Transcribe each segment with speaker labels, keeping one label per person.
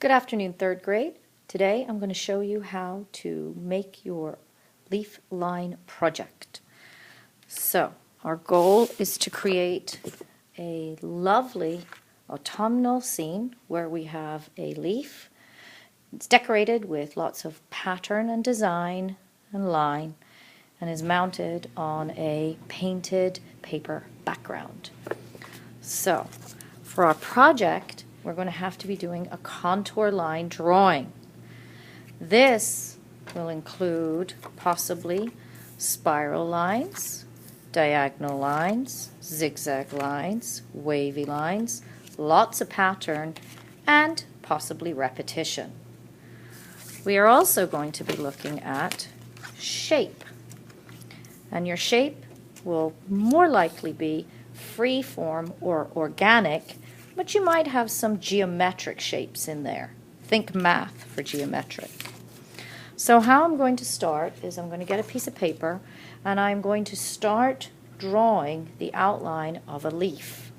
Speaker 1: Good afternoon, third grade. Today I'm going to show you how to make your leaf line project. So our goal is to create a lovely autumnal scene where we have a leaf. It's decorated with lots of pattern and design and line and is mounted on a painted paper background. So for our project, we're going to have to be doing a contour line drawing. This will include possibly spiral lines, diagonal lines, zigzag lines, wavy lines, lots of pattern, and possibly repetition. We are also going to be looking at shape. And your shape will more likely be free form or organic, but you might have some geometric shapes in there. Think math for geometric. So how I'm going to start is I'm going to get a piece of paper and I'm going to start drawing the outline of a leaf.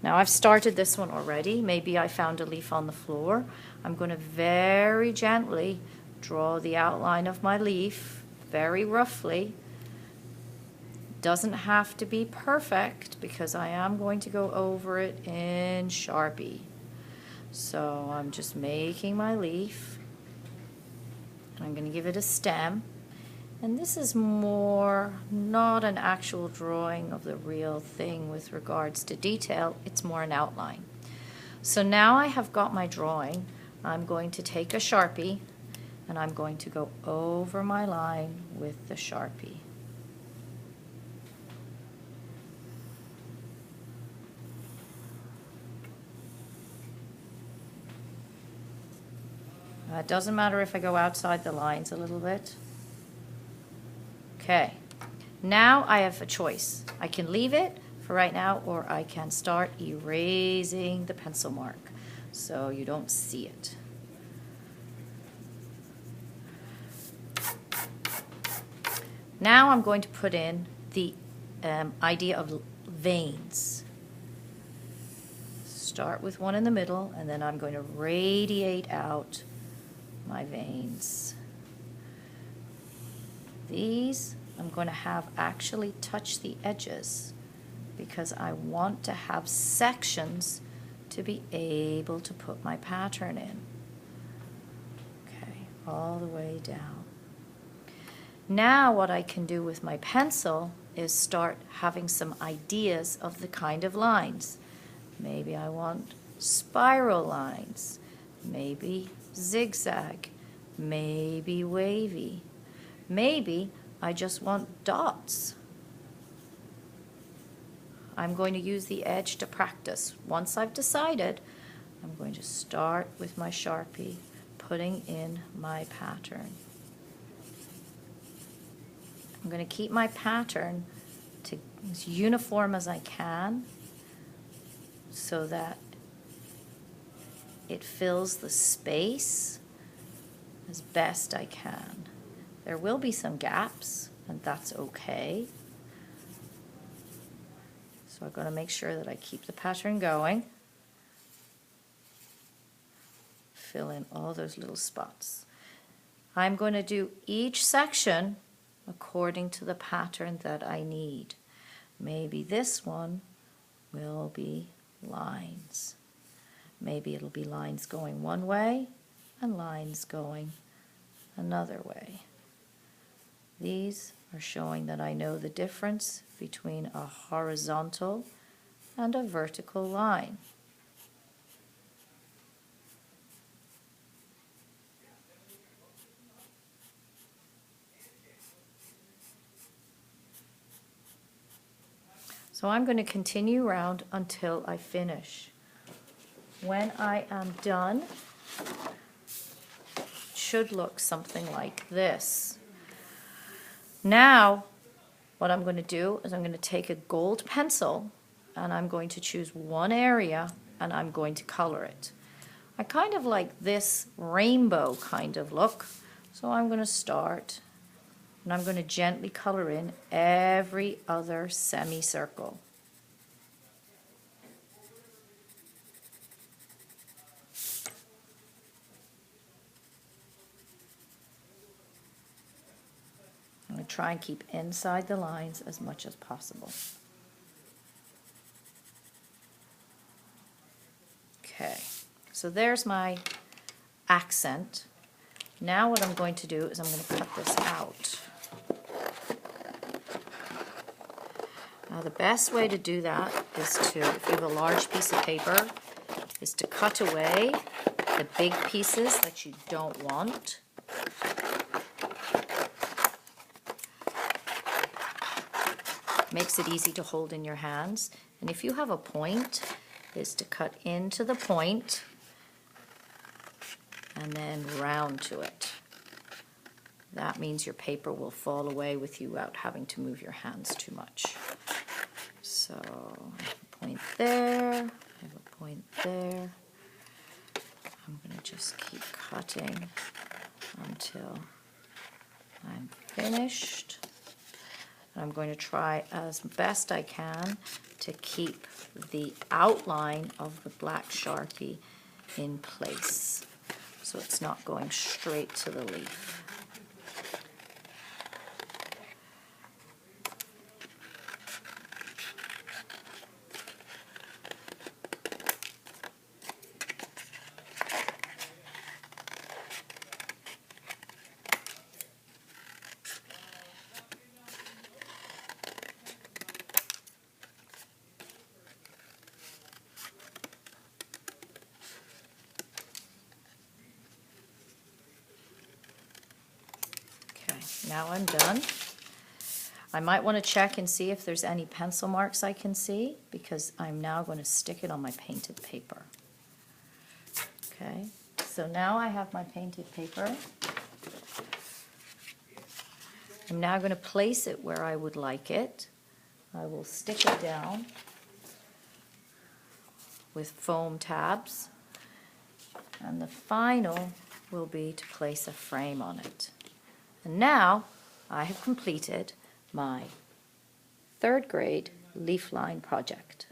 Speaker 1: Now I've started this one already. Maybe I found a leaf on the floor. I'm going to very gently draw the outline of my leaf, very roughly. Doesn't have to be perfect because I am going to go over it in Sharpie. So I'm just making my leaf. I'm going to give it a stem. And this is more not an actual drawing of the real thing with regards to detail. It's more an outline. So now I have got my drawing. I'm going to take a Sharpie and I'm going to go over my line with the Sharpie. It doesn't matter if I go outside the lines a little bit. Okay, now I have a choice. I can leave it for right now or I can start erasing the pencil mark so you don't see it. Now I'm going to put in the idea of veins. Start with one in the middle and then I'm going to radiate out my veins. These I'm going to have actually touch the edges because I want to have sections to be able to put my pattern in. Okay, all the way down. Now what I can do with my pencil is start having some ideas of the kind of lines. Maybe I want spiral lines, maybe zigzag, maybe wavy, maybe I just want dots. I'm going to use the edge to practice. Once I've decided, I'm going to start with my Sharpie, putting in my pattern. I'm going to keep my pattern to as uniform as I can so that it fills the space as best I can. There will be some gaps, and that's okay. So I'm going to make sure that I keep the pattern going. Fill in all those little spots. I'm going to do each section according to the pattern that I need. Maybe this one will be lines. Maybe it'll be lines going one way and lines going another way. These are showing that I know the difference between a horizontal and a vertical line. So I'm going to continue around until I finish. When I am done, it should look something like this. Now, what I'm going to do is I'm going to take a gold pencil and I'm going to choose one area and I'm going to color it. I kind of like this rainbow kind of look, so I'm going to start and I'm going to gently color in every other semicircle. going to try and keep inside the lines as much as possible. Okay, so there's my accent. Now what I'm going to do is I'm going to cut this out. Now the best way to do that is to, if you have a large piece of paper, is to cut away the big pieces that you don't want. Makes it easy to hold in your hands. And if you have a point, is to cut into the point and then round to it. That means your paper will fall away with you without having to move your hands too much. So I have a point there, I have a point there. I'm going to just keep cutting until I'm finished. I'm going to try as best I can to keep the outline of the black Sharpie in place so it's not going straight to the leaf. Now I'm done. I might want to check and see if there's any pencil marks I can see, because I'm now going to stick it on my painted paper. Okay, so now I have my painted paper. I'm now going to place it where I would like it. I will stick it down with foam tabs, and the final will be to place a frame on it. And now I have completed my 3rd grade leaf line project.